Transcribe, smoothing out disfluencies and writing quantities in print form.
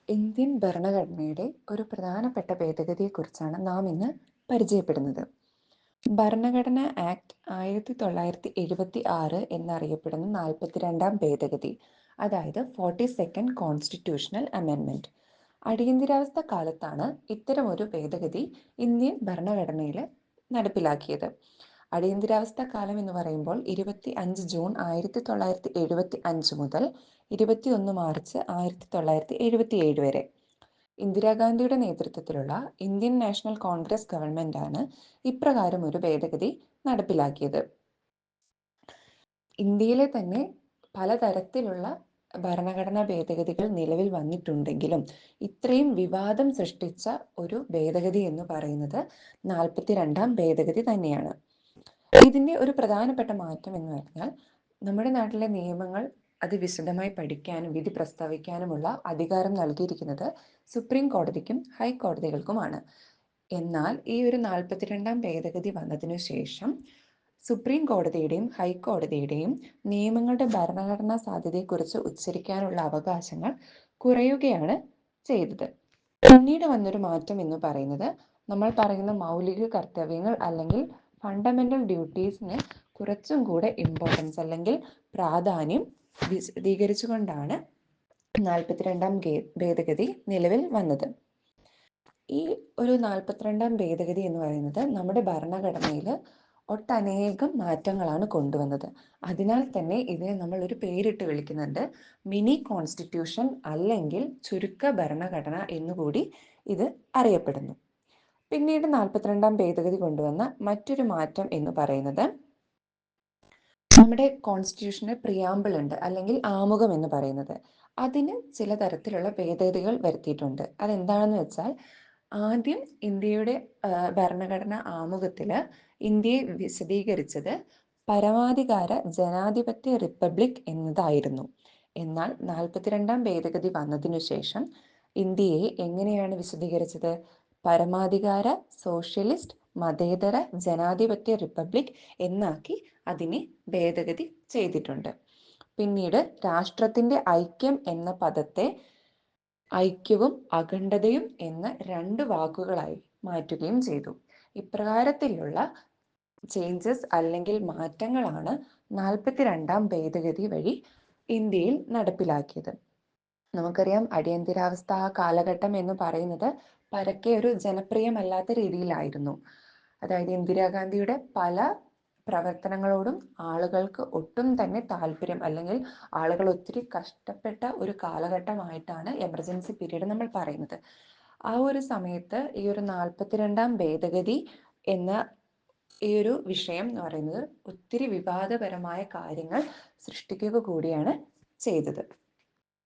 Indian ഭരണഘടനയുടെ ഒരു പ്രധാനപ്പെട്ട ഭേദഗതിയെക്കുറിച്ചാണ് നാം ഇന്ന് പരിചയപ്പെടുന്നത്. ഭരണഘടന ആക്ട് 1976 എന്നറിയപ്പെടുന്ന 42ാം ഭേദഗതി, അതായത് 42nd കോൺസ്റ്റിറ്റ്യൂഷണൽ അമെൻമെന്റ്. അടിയന്തരാവസ്ഥ കാലത്താണ് ഇത്തരമൊരു ഭേദഗതി ഇന്ത്യൻ ഭരണഘടനയിൽ നടപ്പിലാക്കിയത്. അടിയന്തരാവസ്ഥ കാലം എന്ന് പറയുമ്പോൾ 25 ജൂൺ 1975 മുതൽ 21 മാർച്ച് 1977 വരെ ഇന്ദിരാഗാന്ധിയുടെ നേതൃത്വത്തിലുള്ള ഇന്ത്യൻ നാഷണൽ കോൺഗ്രസ് ഗവൺമെന്റാണ് ഇപ്രകാരം ഒരു ഭേദഗതി നടപ്പിലാക്കിയത്. ഇന്ത്യയിലെ തന്നെ പലതരത്തിലുള്ള ഭരണഘടനാ ഭേദഗതികൾ നിലവിൽ വന്നിട്ടുണ്ടെങ്കിലും ഇത്രയും വിവാദം സൃഷ്ടിച്ച ഒരു ഭേദഗതി എന്ന് പറയുന്നത് 42ാം ഭേദഗതി തന്നെയാണ്. ഇതിന്റെ ഒരു പ്രധാനപ്പെട്ട മാറ്റം എന്ന് പറഞ്ഞാൽ, നമ്മുടെ നാട്ടിലെ നിയമങ്ങൾ വിശദമായി പഠിക്കാനും വിധി പ്രസ്താവിക്കാനുമുള്ള അധികാരം നൽകിയിരിക്കുന്നത് സുപ്രീം കോടതിക്കും ഹൈക്കോടതികൾക്കുമാണ്. എന്നാൽ ഈ ഒരു 42ാം ഭേദഗതി വന്നതിനു ശേഷം സുപ്രീം കോടതിയുടെയും ഹൈക്കോടതിയുടെയും നിയമങ്ങളുടെ ഭരണഘടനാ സാധ്യതയെക്കുറിച്ച് ഉച്ചരിക്കാനുള്ള അവകാശങ്ങൾ കുറയുകയാണ് ചെയ്തത്. പിന്നീട് വന്നൊരു മാറ്റം എന്ന് പറയുന്നത്, നമ്മൾ പറയുന്ന മൗലിക കർത്തവ്യങ്ങൾ അല്ലെങ്കിൽ ഫണ്ടമെന്റൽ ഡ്യൂട്ടീസിന് കുറച്ചും കൂടെ ഇമ്പോർട്ടൻസ് അല്ലെങ്കിൽ പ്രാധാന്യം വിശദീകരിച്ചുകൊണ്ടാണ് 42ാം ഭേദഗതി നിലവിൽ വന്നത്. ഈ ഒരു 42ാം ഭേദഗതി എന്ന് പറയുന്നത് നമ്മുടെ ഭരണഘടനയിൽ ഒട്ടനേകം മാറ്റങ്ങളാണ് കൊണ്ടുവന്നത്. അതിനാൽ തന്നെ ഇതിനെ നമ്മൾ ഒരു പേരിട്ട് വിളിക്കുന്നുണ്ട്, മിനി കോൺസ്റ്റിറ്റ്യൂഷൻ അല്ലെങ്കിൽ ചുരുക്ക ഭരണഘടന എന്നുകൂടി ഇത് അറിയപ്പെടുന്നു. പിന്നീട് 42ാം ഭേദഗതി കൊണ്ടുവന്ന മറ്റൊരു മാറ്റം എന്ന് പറയുന്നത്, നമ്മുടെ കോൺസ്റ്റിറ്റ്യൂഷന് പ്രിയാമ്പിൾ ഉണ്ട് അല്ലെങ്കിൽ ആമുഖം എന്ന് പറയുന്നത്, അതിന് ചില തരത്തിലുള്ള ഭേദഗതികൾ വരുത്തിയിട്ടുണ്ട്. അതെന്താണെന്ന് വെച്ചാൽ, ആദ്യം ഇന്ത്യയുടെ ഭരണഘടന ആമുഖത്തില് ഇന്ത്യയെ വിശദീകരിച്ചത് പരമാധികാര ജനാധിപത്യ റിപ്പബ്ലിക് എന്നതായിരുന്നു. എന്നാൽ 42ാം ഭേദഗതി വന്നതിനു ശേഷം ഇന്ത്യയെ എങ്ങനെയാണ് വിശദീകരിച്ചത്? പരമാധികാര സോഷ്യലിസ്റ്റ് മതേതര ജനാധിപത്യ റിപ്പബ്ലിക് എന്നാക്കി അതിനെ ഭേദഗതി ചെയ്തിട്ടുണ്ട്. പിന്നീട് രാഷ്ട്രത്തിന്റെ ഐക്യം എന്ന പദത്തെ ഐക്യവും അഖണ്ഡതയും എന്ന 2 വാക്കുകളായി മാറ്റുകയും ചെയ്തു. ഇപ്രകാരത്തിലുള്ള ചേഞ്ചസ് അല്ലെങ്കിൽ മാറ്റങ്ങളാണ് 42ാം ഭേദഗതി വഴി ഇന്ത്യയിൽ നടപ്പിലാക്കിയത്. നമുക്കറിയാം, അടിയന്തരാവസ്ഥ കാലഘട്ടം എന്ന് പറയുന്നത് പരക്കെ ഒരു ജനപ്രിയമല്ലാത്ത രീതിയിലായിരുന്നു. അതായത് ഇന്ദിരാഗാന്ധിയുടെ പല പ്രവർത്തനങ്ങളോടും ആളുകൾക്ക് ഒട്ടും തന്നെ താല്പര്യം, അല്ലെങ്കിൽ ആളുകൾ ഒത്തിരി കഷ്ടപ്പെട്ട ഒരു കാലഘട്ടമായിട്ടാണ് എമർജൻസി പീരീഡ് നമ്മൾ പറയുന്നത്. ആ ഒരു സമയത്ത് ഈ ഒരു 42ാം ഭേദഗതി എന്ന ഈ ഒരു വിഷയം എന്ന് പറയുന്നത് ഒത്തിരി വിവാദപരമായ കാര്യങ്ങൾ സൃഷ്ടിക്കുക കൂടിയാണ് ചെയ്തത്.